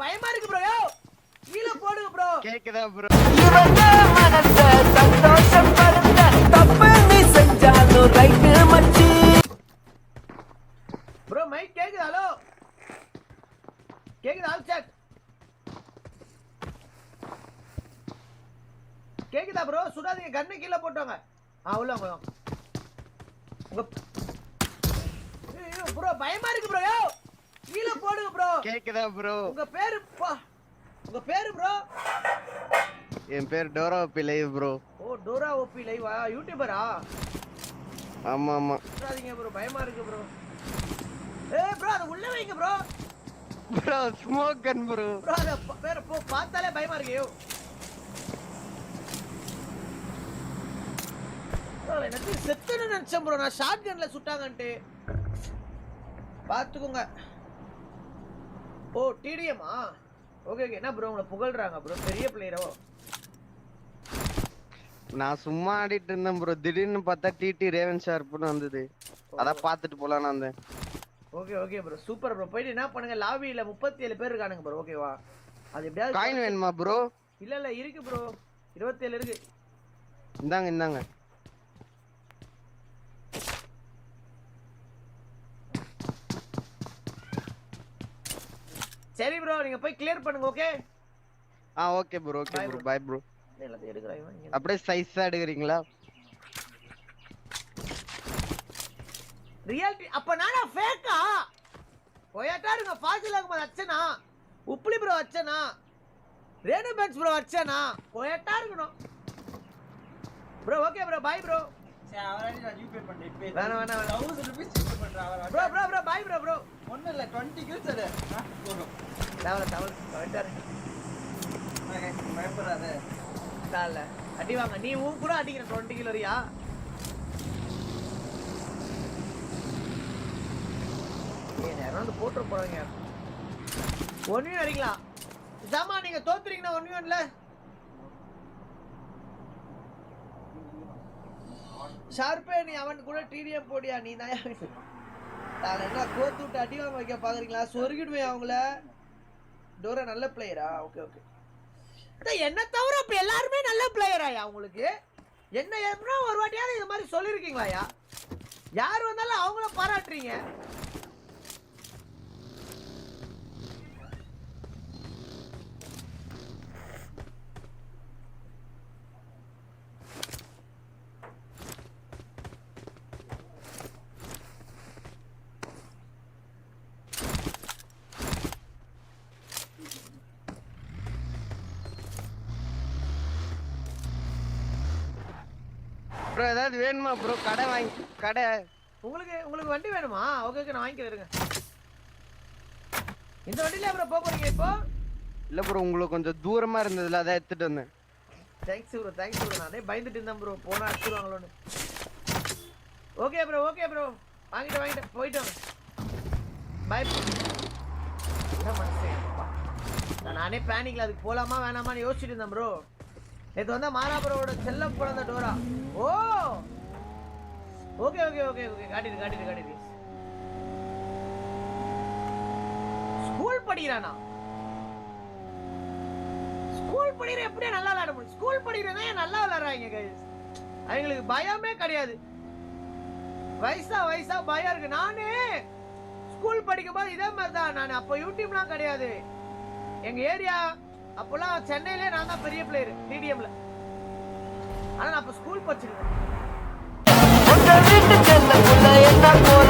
பயமா இருக்கு ப்ரோ. கீழ போடுங்க ப்ரோ. கேக்குதா ப்ரோ? இவங்க மனச சந்தோஷம் படுத்த தப்பு நீ செஞ்சாலும் ரைட்டு மச்சி. ப்ரோ மைக் கேக்குதா? ஹலோ கேக்குதா? ஆல் செக் கேக்குதா ப்ரோ? சுடாதீங்க, கண்ணு கீழ போட்டோங்க. உள்ள வாங்க. உங்க ப்ரோ பயமா இருக்கு ப்ரோ. கீழ போடுங்க ப்ரோ. கேக்குதா ப்ரோ? உங்க பேரு ப்ரோ? என் பேர் டோரா ஓபி லைவ் ப்ரோ. ஓ டோரா ஓபி லைவா? யூடியூபரா? ஆமா ஆமா. சுடாதீங்க ப்ரோ, பயமா இருக்கு ப்ரோ. ப்ரோ அத உள்ள வைங்க ப்ரோ. ப்ரோ ஸ்மோக் கன் ப்ரோ. ப்ரோ அத பேர பார்த்தாலே பயமா இருக்கு. ப்ரோ எனக்கு செத்துன்னு நினைச்சேன் ப்ரோ. நான் ஷார்ட் கன்ல சுட்டாங்கன்ட்டு. பாத்துக்கோங்க. ஓ டிடிஎம்மா? Okay okay. என்ன ப்ரோ உங்களை புகழ்றாங்க ப்ரோ, பெரிய பிளேயரோ? நான் சும்மா ஆடிட்டு இருந்தேன் ப்ரோ. திடீர்னு பார்த்தா டிடி ரேவன் ஷார்ப்னு வந்தது. அதான் பாத்துட்டு போலான்னு வந்தேன். Okay okay bro, super bro. போயிட்டு என்ன பண்ணுங்க, லாபியில 37 பேர் இருக்கானுங்க ப்ரோ. ஓகேவா? அது எப்படியாவது காயின் வேணுமா ப்ரோ? இல்ல இருக்கு ப்ரோ, 27 இருக்கு. இந்தாங்க. சரி ப்ரோ, நீங்க போய் கிளியர் பண்ணுங்க. Okay okay bro. Okay bro. Bye bro. எல்லாத்தையும் எடுக்கறாங்க. அப்படியே சைஸா எடுக்கறீங்களா? ரியாலிட்டி அப்ப நானா ஃபேக்கா? போயாட்டா இருங்க. ஃபாசில் அகமது அச்சனா, உப்ளி ப்ரோ அச்சனா, ரேணு பென்ஸ் ப்ரோ அச்சனா, போயாட்டா இருக்கணும் bro. Okay bro, bye bro. அவராடி நான் ஜிபே பண்றேன். இப்போ வேணாம் 1000 ரூபீஸ் ஜிபே பண்றேன். அவராடி ப்ரோ பை ப்ரோ. ஒண்ணும் இல்ல 20 கில்ஸ் அது போதும். தவறு கரெக்டாரு. ஓகே பயப்படாத. தால அடி வாங்க. நீ ஊன் கூட அடிக்கிற 20 கிலோ வரியா? நேரம் வந்து போட்டு போறாங்க. 1v1 அடிக்கலாம். ஜாமா நீங்க தோத்துறீங்கன்னா 1v1ல ஷார்ப்பே நீ அவன் கூட டிடிஎம் போடியா? நீ தான் என்ன கோத்து விட்டு அடி வாங்க வைக்க பாக்குறீங்களா? சொருகிடுவேன் அவங்கள. டோரா நல்ல பிளேயரா? Okay okay. என்ன தவிர அப்ப எல்லாருமே நல்ல பிளேயராயா? உங்களுக்கு என்ன எப்படின்னா ஒரு வாட்டியாவது இது மாதிரி சொல்லிருக்கீங்களாயா? யார் வந்தாலும் அவங்கள பாராட்டுறீங்க. ப்ரோ ஏதாவது வேணுமா ப்ரோ? கடை உங்களுக்கு வண்டி வேணுமா? ஓகே ஓகே, நான் வாங்கிக்கிறேன் இருங்க. இந்த வண்டியில ப்ரோ போக போறீங்க இப்போ? இல்ல ப்ரோ, உங்களுக்கு கொஞ்சம் தூரமா இருந்ததுல அத எடுத்துட்டு வந்தேன். Thanks bro. நானே பயந்துட்டு இருந்தேன் ப்ரோ, போனா அடிச்சுடுவாங்களோன்னு. Okay bro. வாங்கிட்டு போயிட்டு வாங்க. Bye bro. என்ன மனுஷன், நானே பேனிக்ல அதுக்கு போலாமா வேணாமான்னு யோசிச்சுட்டு இருந்தேன் ப்ரோ. நேற்று வந்தா மாரா ப்ரோவோட செல்ல குழந்தை டோரா. ஓ ஓகே காட்டிடு. ஸ்கூல் படிக்கிறானா? ஸ்கூல் படிக்கிற எப்படியா நல்லா விளையாட முடியும்? ஸ்கூல் படிக்கிறதா நல்லா விளையாடுறாங்க கைஸ். அவங்களுக்கு பயமே கிடையாது. வயசா பயம் இருக்கு. நானே ஸ்கூல் படிக்கும் போது இதே மாதிரி தான். நான் அப்போ யூடியூப்லாம் கிடையாது. எங்க ஏரியா அப்போலாம் சென்னையிலே நான் தான் பெரிய பிளேயர் டிடிஎம்ல. ஆனா நான் அப்ப ஸ்கூல் படிச்சிருக்கேன். உங்க வீட்டு செல்ல புள்ள என்ன போல